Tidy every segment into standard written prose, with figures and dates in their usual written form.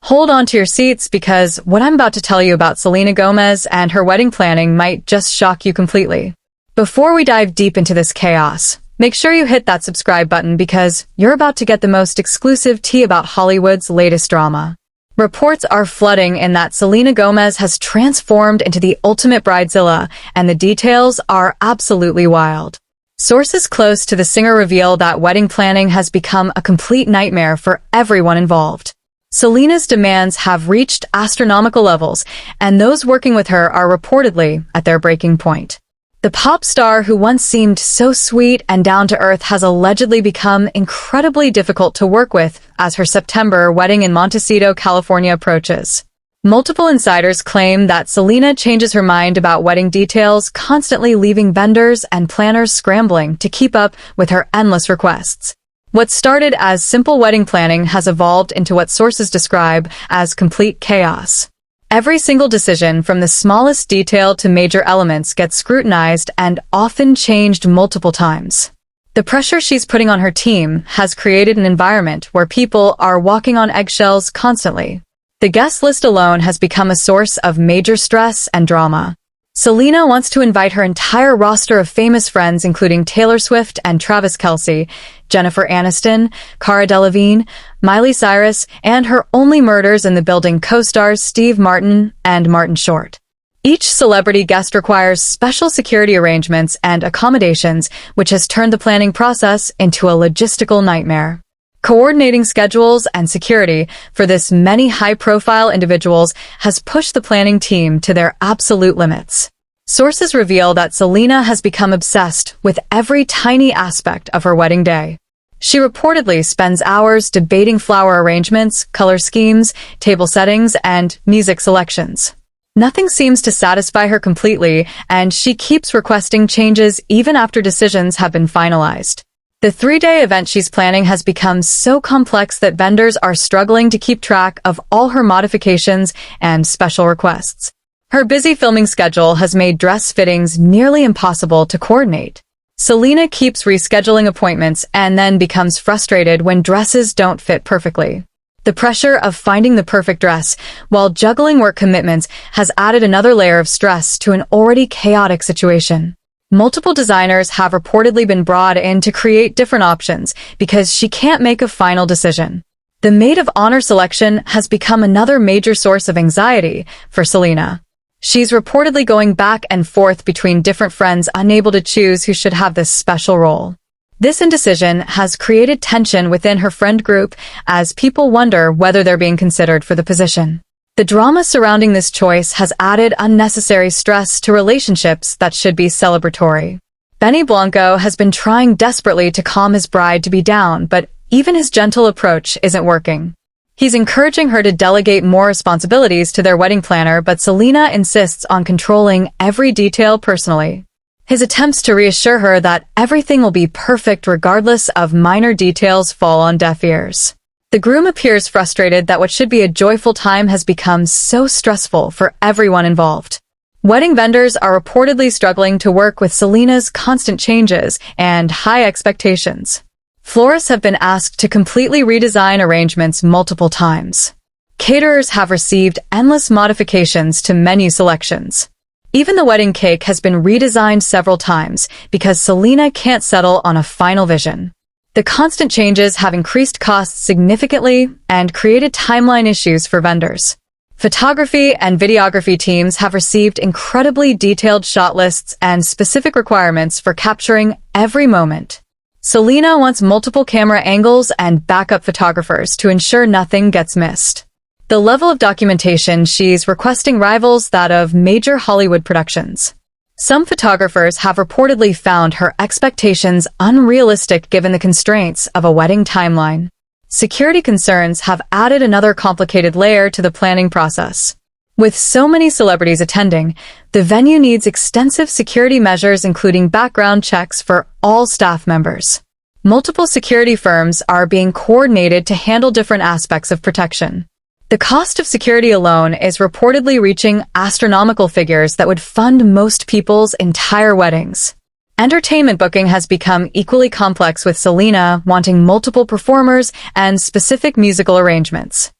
Hold on to your seats because what I'm about to tell you about Selena Gomez and her wedding planning might just shock you completely. Before we dive deep into this chaos, make sure you hit that subscribe button because you're about to get the most exclusive tea about Hollywood's latest drama. Reports are flooding in that Selena Gomez has transformed into the ultimate bridezilla, and the details are absolutely wild. Sources close to the singer reveal that wedding planning has become a complete nightmare for everyone involved. Selena's demands have reached astronomical levels, and those working with her are reportedly at their breaking point. The pop star who once seemed so sweet and down-to-earth has allegedly become incredibly difficult to work with as her September wedding in Montecito, California approaches. Multiple insiders claim that Selena changes her mind about wedding details, constantly leaving vendors and planners scrambling to keep up with her endless requests. What started as simple wedding planning has evolved into what sources describe as complete chaos. Every single decision, from the smallest detail to major elements, gets scrutinized and often changed multiple times. The pressure she's putting on her team has created an environment where people are walking on eggshells constantly. The guest list alone has become a source of major stress and drama. Selena wants to invite her entire roster of famous friends, including Taylor Swift and Travis Kelce, Jennifer Aniston, Cara Delevingne, Miley Cyrus, and her only murders in the building co-stars Steve Martin and Martin Short. Each celebrity guest requires special security arrangements and accommodations, which has turned the planning process into a logistical nightmare. Coordinating schedules and security for this many high-profile individuals has pushed the planning team to their absolute limits. Sources reveal that Selena has become obsessed with every tiny aspect of her wedding day. She reportedly spends hours debating flower arrangements, color schemes, table settings, and music selections. Nothing seems to satisfy her completely, and she keeps requesting changes even after decisions have been finalized. The 3-day event she's planning has become so complex that vendors are struggling to keep track of all her modifications and special requests. Her busy filming schedule has made dress fittings nearly impossible to coordinate. Selena keeps rescheduling appointments and then becomes frustrated when dresses don't fit perfectly. The pressure of finding the perfect dress while juggling work commitments has added another layer of stress to an already chaotic situation. Multiple designers have reportedly been brought in to create different options because she can't make a final decision. The maid of honor selection has become another major source of anxiety for Selena. She's reportedly going back and forth between different friends, unable to choose who should have this special role. This indecision has created tension within her friend group as people wonder whether they're being considered for the position. The drama surrounding this choice has added unnecessary stress to relationships that should be celebratory. Benny Blanco has been trying desperately to calm his bride to be down, but even his gentle approach isn't working. He's encouraging her to delegate more responsibilities to their wedding planner, but Selena insists on controlling every detail personally. His attempts to reassure her that everything will be perfect regardless of minor details fall on deaf ears. The groom appears frustrated that what should be a joyful time has become so stressful for everyone involved. Wedding vendors are reportedly struggling to work with Selena's constant changes and high expectations. Florists have been asked to completely redesign arrangements multiple times. Caterers have received endless modifications to menu selections. Even the wedding cake has been redesigned several times because Selena can't settle on a final vision. The constant changes have increased costs significantly and created timeline issues for vendors. Photography and videography teams have received incredibly detailed shot lists and specific requirements for capturing every moment. Selena wants multiple camera angles and backup photographers to ensure nothing gets missed. The level of documentation she's requesting rivals that of major Hollywood productions. Some photographers have reportedly found her expectations unrealistic given the constraints of a wedding timeline. Security concerns have added another complicated layer to the planning process. With so many celebrities attending, the venue needs extensive security measures, including background checks for all staff members. Multiple security firms are being coordinated to handle different aspects of protection. The cost of security alone is reportedly reaching astronomical figures that would fund most people's entire weddings. Entertainment booking has become equally complex, with Selena wanting multiple performers and specific musical arrangements.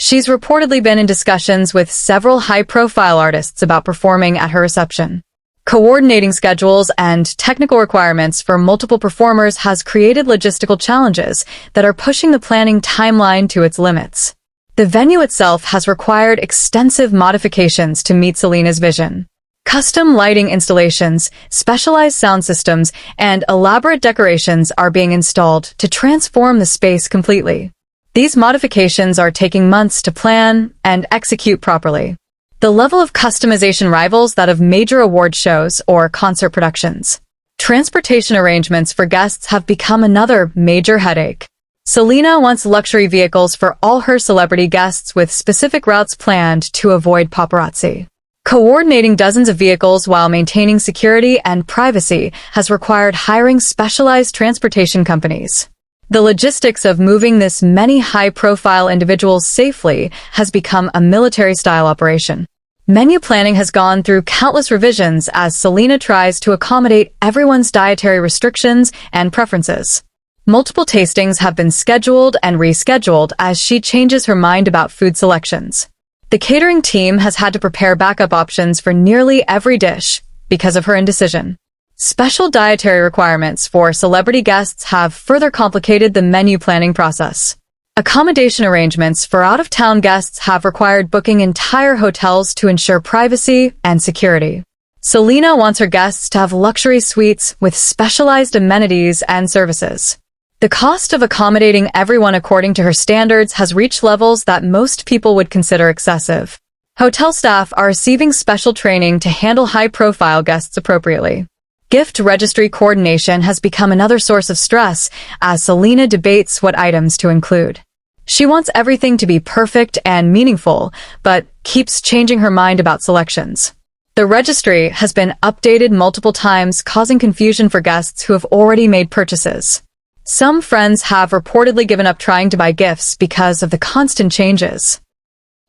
She's reportedly been in discussions with several high-profile artists about performing at her reception. Coordinating schedules and technical requirements for multiple performers has created logistical challenges that are pushing the planning timeline to its limits. The venue itself has required extensive modifications to meet Selena's vision. Custom lighting installations, specialized sound systems, and elaborate decorations are being installed to transform the space completely. These modifications are taking months to plan and execute properly. The level of customization rivals that of major award shows or concert productions. Transportation arrangements for guests have become another major headache. Selena wants luxury vehicles for all her celebrity guests with specific routes planned to avoid paparazzi. Coordinating dozens of vehicles while maintaining security and privacy has required hiring specialized transportation companies. The logistics of moving this many high-profile individuals safely has become a military-style operation. Menu planning has gone through countless revisions as Selena tries to accommodate everyone's dietary restrictions and preferences. Multiple tastings have been scheduled and rescheduled as she changes her mind about food selections. The catering team has had to prepare backup options for nearly every dish because of her indecision. Special dietary requirements for celebrity guests have further complicated the menu planning process. Accommodation arrangements for out-of-town guests have required booking entire hotels to ensure privacy and security. Selena wants her guests to have luxury suites with specialized amenities and services. The cost of accommodating everyone according to her standards has reached levels that most people would consider excessive. Hotel staff are receiving special training to handle high-profile guests appropriately. Gift registry coordination has become another source of stress as Selena debates what items to include. She wants everything to be perfect and meaningful, but keeps changing her mind about selections. The registry has been updated multiple times, causing confusion for guests who have already made purchases. Some friends have reportedly given up trying to buy gifts because of the constant changes.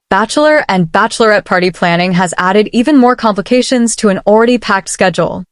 Bachelor and bachelorette party planning has added even more complications to an already packed schedule.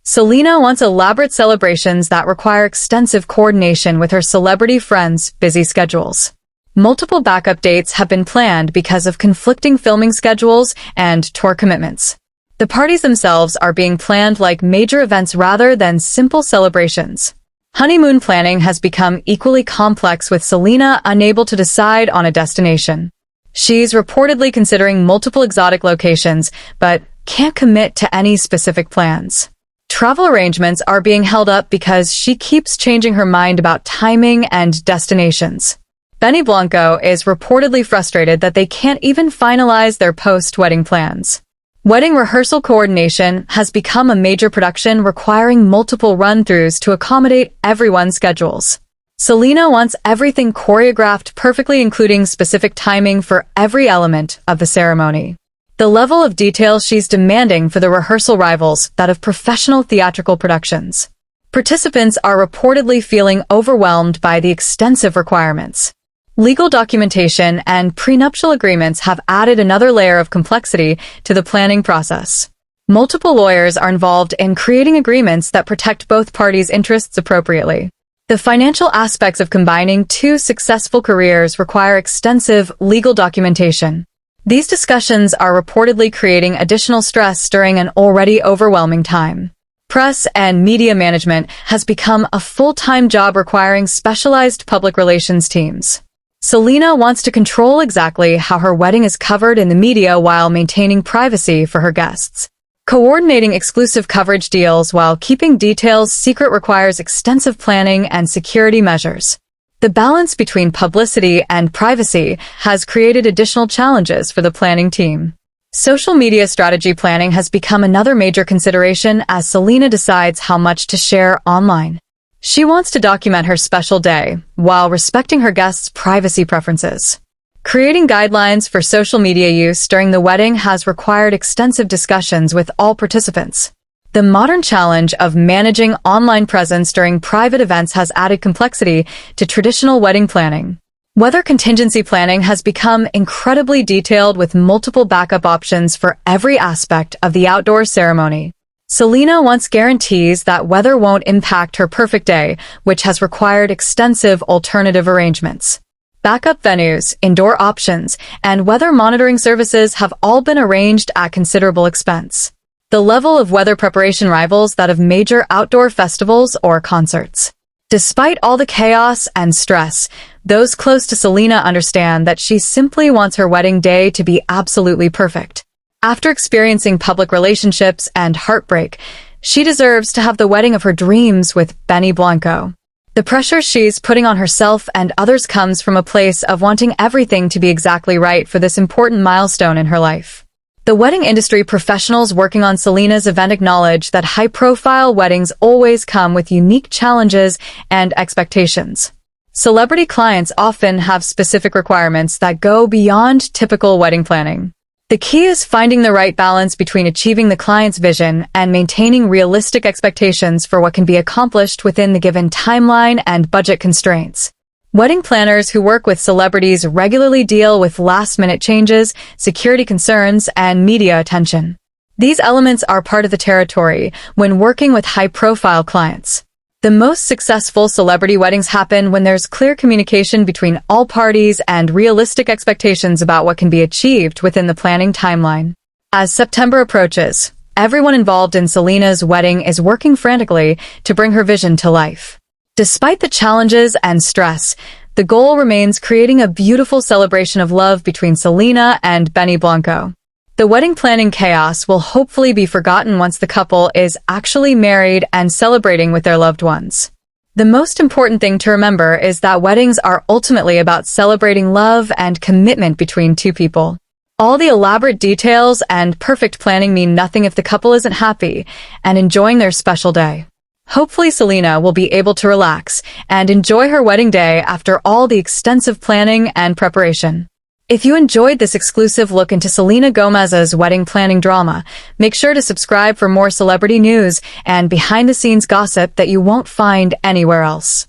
Selena wants elaborate celebrations that require extensive coordination with her celebrity friends' busy schedules. Multiple backup dates have been planned because of conflicting filming schedules and tour commitments. The parties themselves are being planned like major events rather than simple celebrations. Honeymoon planning has become equally complex with Selena unable to decide on a destination. She's reportedly considering multiple exotic locations, but can't commit to any specific plans. Travel arrangements are being held up because she keeps changing her mind about timing and destinations. Benny Blanco is reportedly frustrated that they can't even finalize their post-wedding plans. Wedding rehearsal coordination has become a major production requiring multiple run-throughs to accommodate everyone's schedules. Selena wants everything choreographed perfectly, including specific timing for every element of the ceremony. The level of detail she's demanding for the rehearsal rivals that of professional theatrical productions. Participants are reportedly feeling overwhelmed by the extensive requirements. Legal documentation and prenuptial agreements have added another layer of complexity to the planning process. Multiple lawyers are involved in creating agreements that protect both parties' interests appropriately. The financial aspects of combining two successful careers require extensive legal documentation. These discussions are reportedly creating additional stress during an already overwhelming time. Press and media management has become a full-time job requiring specialized public relations teams. Selena wants to control exactly how her wedding is covered in the media while maintaining privacy for her guests. Coordinating exclusive coverage deals while keeping details secret requires extensive planning and security measures. The balance between publicity and privacy has created additional challenges for the planning team. Social media strategy planning has become another major consideration as Selena decides how much to share online. She wants to document her special day while respecting her guests' privacy preferences. Creating guidelines for social media use during the wedding has required extensive discussions with all participants. The modern challenge of managing online presence during private events has added complexity to traditional wedding planning. Weather contingency planning has become incredibly detailed with multiple backup options for every aspect of the outdoor ceremony. Selena wants guarantees that weather won't impact her perfect day, which has required extensive alternative arrangements. Backup venues, indoor options, and weather monitoring services have all been arranged at considerable expense. The level of weather preparation rivals that of major outdoor festivals or concerts. Despite all the chaos and stress, those close to Selena understand that she simply wants her wedding day to be absolutely perfect. After experiencing public relationships and heartbreak, she deserves to have the wedding of her dreams with Benny Blanco. The pressure she's putting on herself and others comes from a place of wanting everything to be exactly right for this important milestone in her life. The wedding industry professionals working on Selena's event acknowledge that high-profile weddings always come with unique challenges and expectations. Celebrity clients often have specific requirements that go beyond typical wedding planning. The key is finding the right balance between achieving the client's vision and maintaining realistic expectations for what can be accomplished within the given timeline and budget constraints. Wedding planners who work with celebrities regularly deal with last-minute changes, security concerns, and media attention. These elements are part of the territory when working with high-profile clients. The most successful celebrity weddings happen when there's clear communication between all parties and realistic expectations about what can be achieved within the planning timeline. As September approaches, everyone involved in Selena's wedding is working frantically to bring her vision to life. Despite the challenges and stress, the goal remains creating a beautiful celebration of love between Selena and Benny Blanco. The wedding planning chaos will hopefully be forgotten once the couple is actually married and celebrating with their loved ones. The most important thing to remember is that weddings are ultimately about celebrating love and commitment between two people. All the elaborate details and perfect planning mean nothing if the couple isn't happy and enjoying their special day. Hopefully Selena will be able to relax and enjoy her wedding day after all the extensive planning and preparation. If you enjoyed this exclusive look into Selena Gomez's wedding planning drama, make sure to subscribe for more celebrity news and behind-the-scenes gossip that you won't find anywhere else.